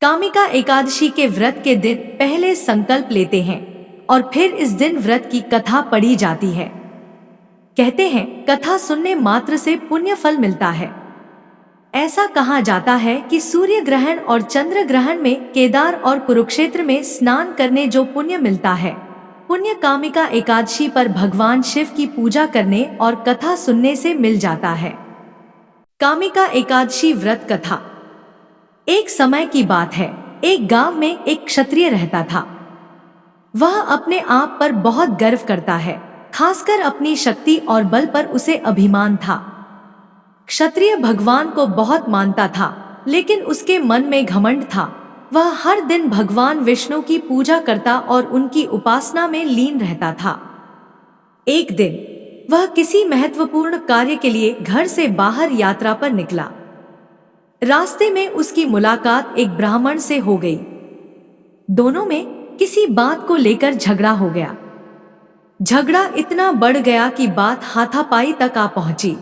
कामिका एकादशी के व्रत के दिन पहले संकल्प लेते हैं और फिर इस दिन व्रत की कथा पढ़ी जाती है। कहते हैं कथा सुनने मात्र से पुण्य फल मिलता है। ऐसा कहा जाता है कि सूर्य ग्रहण और चंद्र ग्रहण में केदार और कुरुक्षेत्र में स्नान करने जो पुण्य मिलता है, पुण्य कामिका एकादशी पर भगवान शिव की पूजा करने और कथा सुनने से मिल जाता है। कामिका एकादशी व्रत कथा। एक समय की बात है, एक गांव में एक क्षत्रिय रहता था। वह अपने आप पर बहुत गर्व करता है, खासकर अपनी शक्ति और बल पर उसे अभिमान था। क्षत्रिय भगवान को बहुत मानता था, लेकिन उसके मन में घमंड था। वह हर दिन भगवान विष्णु की पूजा करता और उनकी उपासना में लीन रहता था। एक दिन वह किसी महत्वपूर्ण कार्य के लिए घर से बाहर यात्रा पर निकला। रास्ते में उसकी मुलाकात एक ब्राह्मण से हो गई। दोनों में किसी बात को लेकर झगड़ा हो गया। झगड़ा इतना बढ़ गया कि बात हाथापाई तक आ पहुंची।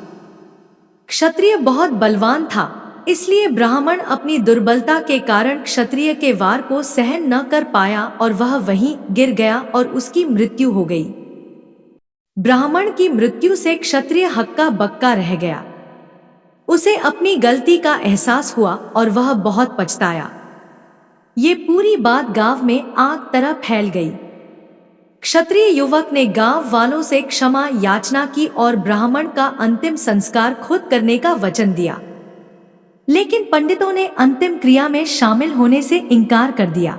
क्षत्रिय बहुत बलवान था, इसलिए ब्राह्मण अपनी दुर्बलता के कारण क्षत्रिय के वार को सहन न कर पाया और वह वहीं गिर गया और उसकी मृत्यु हो गई। ब्राह्मण की मृत्यु से क्षत्रिय हक्का बक्का रह गया। उसे अपनी गलती का एहसास हुआ और वह बहुत पछताया। ये पूरी बात गांव में आग तरह फैल गई। क्षत्रिय युवक ने गांव वालों से क्षमा याचना की और ब्राह्मण का अंतिम संस्कार खुद करने का वचन दिया। लेकिन पंडितों ने अंतिम क्रिया में शामिल होने से इनकार कर दिया।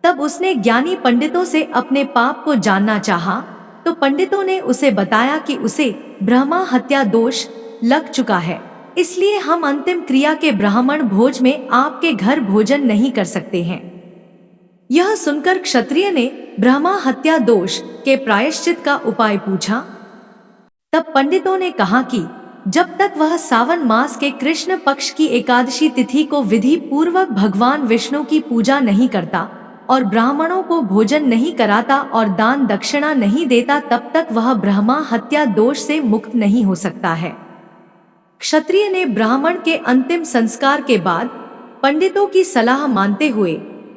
तब उसने ज्ञानी पंडितों से अपने पाप को जानना चाहा, तो पंडितों ने उसे बताया कि उसे ब्रह्मा हत्या दोष लग चुका है, इसलिए हम अंतिम क्रिया के ब्राह्मण भोज में आपके घर भोजन नहीं कर सकते हैं। यह सुनकर क्षत्रिय ने ब्रह्मा हत्या दोष के प्रायश्चित का उपाय पूछा। तब पंडितों ने कहा कि जब तक वह सावन मास के कृष्ण पक्ष की एकादशी तिथि को विधि पूर्वक भगवान विष्णु की पूजा नहीं करता और ब्राह्मणों को भोजन नहीं कराता और दान दक्षिणा नहीं देता, तब तक वह ब्रह्मा हत्या दोष से मुक्त नहीं हो सकता है। क्षत्रिय ने ब्राह्मण के अंतिम संस्कार के बाद पंडितों की सलाह मानते हुए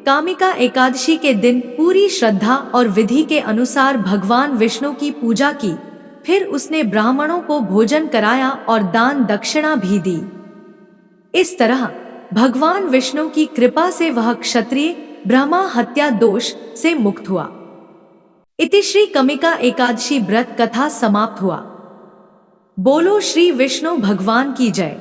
कामिका एकादशी के दिन पूरी श्रद्धा और विधि के अनुसार भगवान विष्णु की पूजा की। फिर उसने ब्राह्मणों को भोजन कराया और दान दक्षिणा भी दी। इस तरह भगवान विष्णु की कृपा से वह क्षत्रिय ब्रह्मा हत्या दोष से मुक्त हुआ। इति श्री कामिका एकादशी व्रत कथा समाप्त हुआ। बोलो श्री विष्णु भगवान की जय।